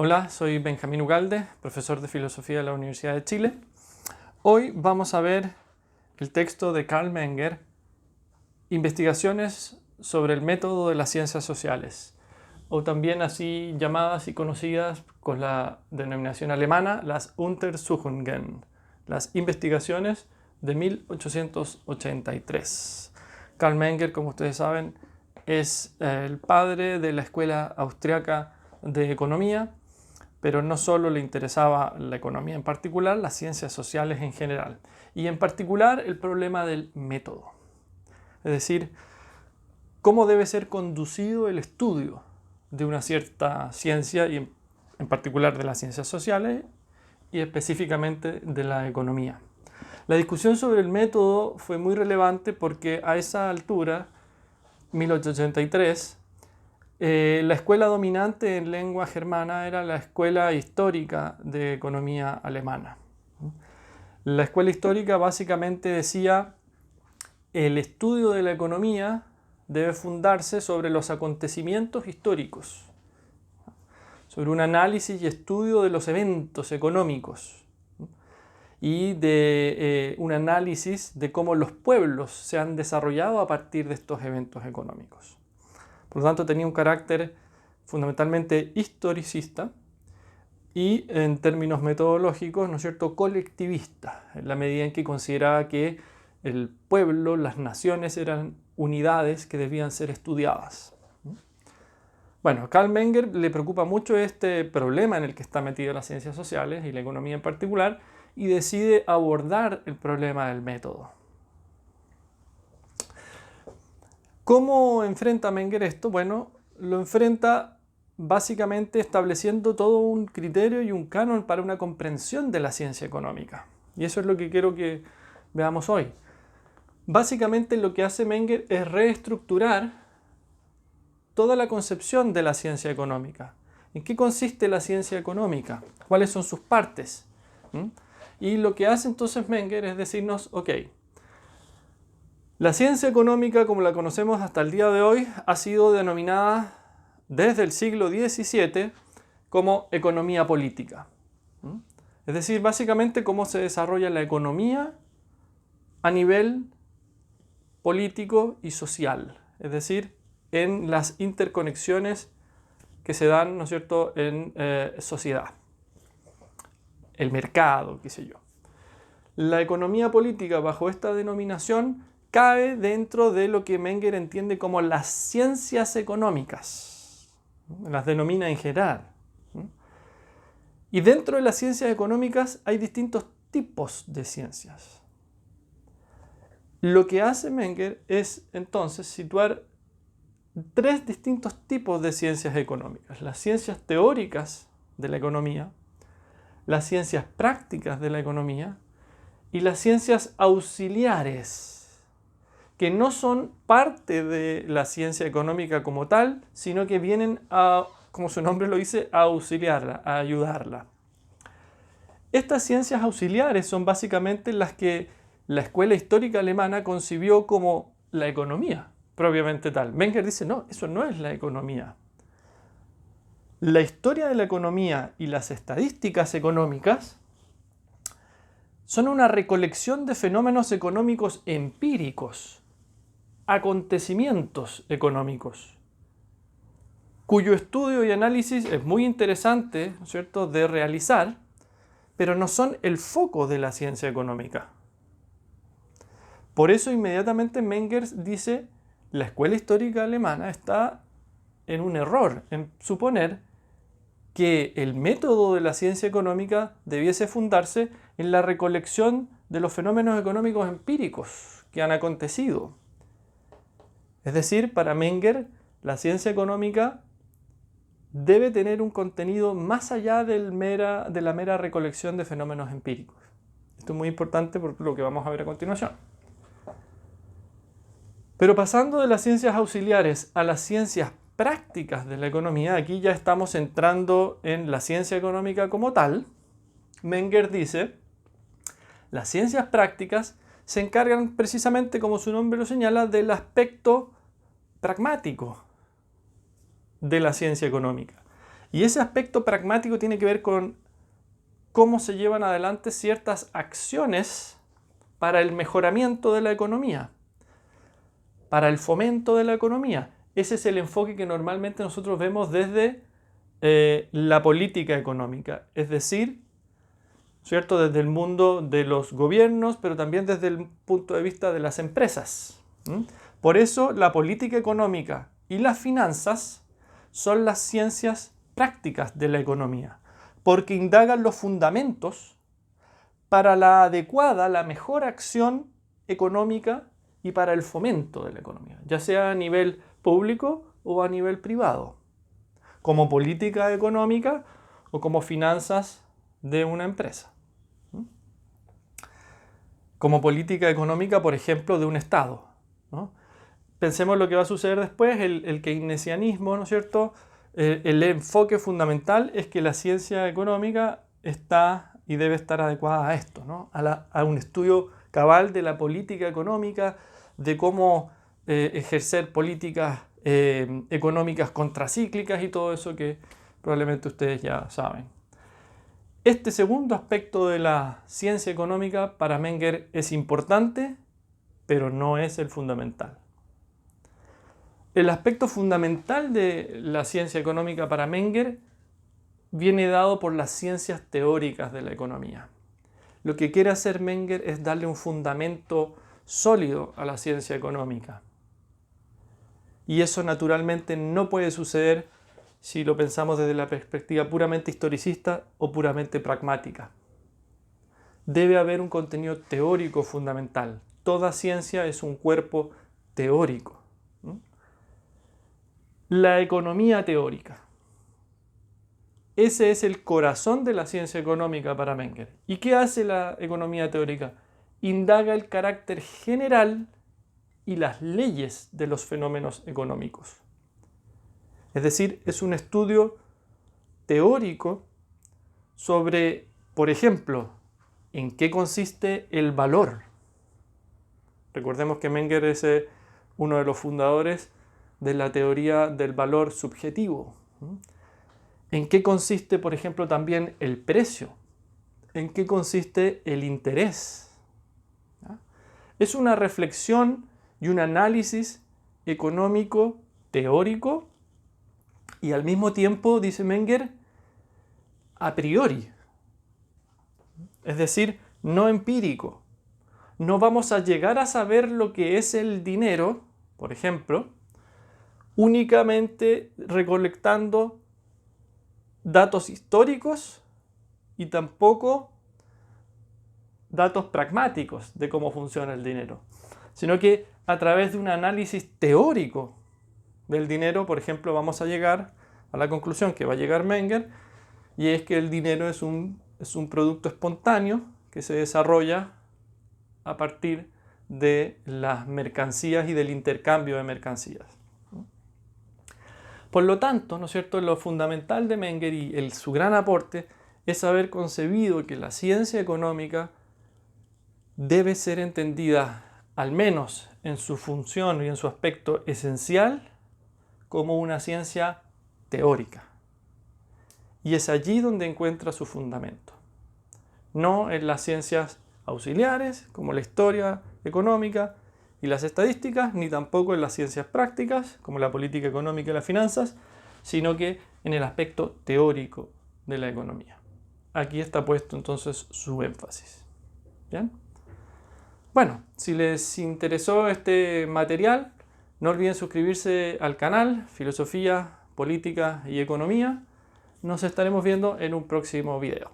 Hola, soy Benjamín Ugalde, profesor de Filosofía de la Universidad de Chile. Hoy vamos a ver el texto de Carl Menger, Investigaciones sobre el método de las ciencias sociales, o también así llamadas y conocidas con la denominación alemana, las Untersuchungen, las investigaciones de 1883. Carl Menger, como ustedes saben, es el padre de la escuela austriaca de economía, pero no solo le interesaba la economía en particular, las ciencias sociales en general, y en particular el problema del método. Es decir, cómo debe ser conducido el estudio de una cierta ciencia, y en particular de las ciencias sociales, y específicamente de la economía. La discusión sobre el método fue muy relevante porque a esa altura, 1883, la escuela dominante en lengua germana era la escuela histórica de economía alemana. La escuela histórica básicamente decía: el estudio de la economía debe fundarse sobre los acontecimientos históricos, sobre un análisis y estudio de los eventos económicos y de un análisis de cómo los pueblos se han desarrollado a partir de estos eventos económicos. Por lo tanto, tenía un carácter fundamentalmente historicista y, en términos metodológicos, ¿no es cierto?, colectivista, en la medida en que consideraba que el pueblo, las naciones, eran unidades que debían ser estudiadas. Bueno, a Carl Menger le preocupa mucho este problema en el que está metida las ciencias sociales y la economía en particular, y decide abordar el problema del método. ¿Cómo enfrenta Menger esto? Bueno, lo enfrenta básicamente estableciendo todo un criterio y un canon para una comprensión de la ciencia económica. Y eso es lo que quiero que veamos hoy. Básicamente lo que hace Menger es reestructurar toda la concepción de la ciencia económica. ¿En qué consiste la ciencia económica? ¿Cuáles son sus partes? Y lo que hace entonces Menger es decirnos, ok, la ciencia económica, como la conocemos hasta el día de hoy, ha sido denominada desde el siglo XVII como economía política. Es decir, básicamente cómo se desarrolla la economía a nivel político y social. Es decir, en las interconexiones que se dan, ¿no es cierto?, en sociedad. El mercado, qué sé yo. La economía política, bajo esta denominación, cabe dentro de lo que Menger entiende como las ciencias económicas. Las denomina en general. Y dentro de las ciencias económicas hay distintos tipos de ciencias. Lo que hace Menger es entonces situar tres distintos tipos de ciencias económicas: las ciencias teóricas de la economía, las ciencias prácticas de la economía y las ciencias auxiliares, que no son parte de la ciencia económica como tal, sino que vienen a, como su nombre lo dice, a auxiliarla, a ayudarla. Estas ciencias auxiliares son básicamente las que la escuela histórica alemana concibió como la economía propiamente tal. Menger dice, no, eso no es la economía. La historia de la economía y las estadísticas económicas son una recolección de fenómenos económicos empíricos, acontecimientos económicos, cuyo estudio y análisis es muy interesante, ¿no es cierto?, de realizar, pero no son el foco de la ciencia económica. Por eso inmediatamente Menger dice, la escuela histórica alemana está en un error en suponer que el método de la ciencia económica debiese fundarse en la recolección de los fenómenos económicos empíricos que han acontecido. Es decir, para Menger, la ciencia económica debe tener un contenido más allá de la mera recolección de fenómenos empíricos. Esto es muy importante por lo que vamos a ver a continuación. Pero pasando de las ciencias auxiliares a las ciencias prácticas de la economía, aquí ya estamos entrando en la ciencia económica como tal. Menger dice, las ciencias prácticas se encargan precisamente, como su nombre lo señala, del aspecto pragmático de la ciencia económica. Y ese aspecto pragmático tiene que ver con cómo se llevan adelante ciertas acciones para el mejoramiento de la economía, para el fomento de la economía. Ese es el enfoque que normalmente nosotros vemos desde la política económica, es decir, ¿cierto? Desde el mundo de los gobiernos, pero también desde el punto de vista de las empresas. Por eso la política económica y las finanzas son las ciencias prácticas de la economía, porque indagan los fundamentos para la adecuada, la mejor acción económica y para el fomento de la economía, ya sea a nivel público o a nivel privado, como política económica o como finanzas de una empresa. Como política económica, por ejemplo, de un Estado, ¿no? Pensemos lo que va a suceder después, el keynesianismo, ¿no es cierto? El enfoque fundamental es que la ciencia económica está y debe estar adecuada a esto, ¿no? A un estudio cabal de la política económica, de cómo ejercer políticas económicas contracíclicas y todo eso que probablemente ustedes ya saben. Este segundo aspecto de la ciencia económica para Menger es importante, pero no es el fundamental. El aspecto fundamental de la ciencia económica para Menger viene dado por las ciencias teóricas de la economía. Lo que quiere hacer Menger es darle un fundamento sólido a la ciencia económica. Y eso naturalmente no puede suceder si lo pensamos desde la perspectiva puramente historicista o puramente pragmática. Debe haber un contenido teórico fundamental. Toda ciencia es un cuerpo teórico. La economía teórica. Ese es el corazón de la ciencia económica para Menger. ¿Y qué hace la economía teórica? Indaga el carácter general y las leyes de los fenómenos económicos. Es decir, es un estudio teórico sobre, por ejemplo, en qué consiste el valor. Recordemos que Menger es uno de los fundadores de la teoría del valor subjetivo. ¿En qué consiste, por ejemplo, también el precio? ¿En qué consiste el interés? Es una reflexión y un análisis económico teórico y al mismo tiempo, dice Menger, a priori. Es decir, no empírico. No vamos a llegar a saber lo que es el dinero, por ejemplo, únicamente recolectando datos históricos y tampoco datos pragmáticos de cómo funciona el dinero, sino que a través de un análisis teórico del dinero, por ejemplo, vamos a llegar a la conclusión que va a llegar Menger, y es que el dinero es un producto espontáneo que se desarrolla a partir de las mercancías y del intercambio de mercancías. Por lo tanto, ¿no es cierto?, lo fundamental de Menger y su gran aporte es haber concebido que la ciencia económica debe ser entendida, al menos en su función y en su aspecto esencial, como una ciencia teórica. Y es allí donde encuentra su fundamento. No en las ciencias auxiliares, como la historia económica y las estadísticas, ni tampoco en las ciencias prácticas, como la política económica y las finanzas, sino que en el aspecto teórico de la economía. Aquí está puesto entonces su énfasis. ¿Bien? Bueno, si les interesó este material, no olviden suscribirse al canal Filosofía, Política y Economía. Nos estaremos viendo en un próximo video.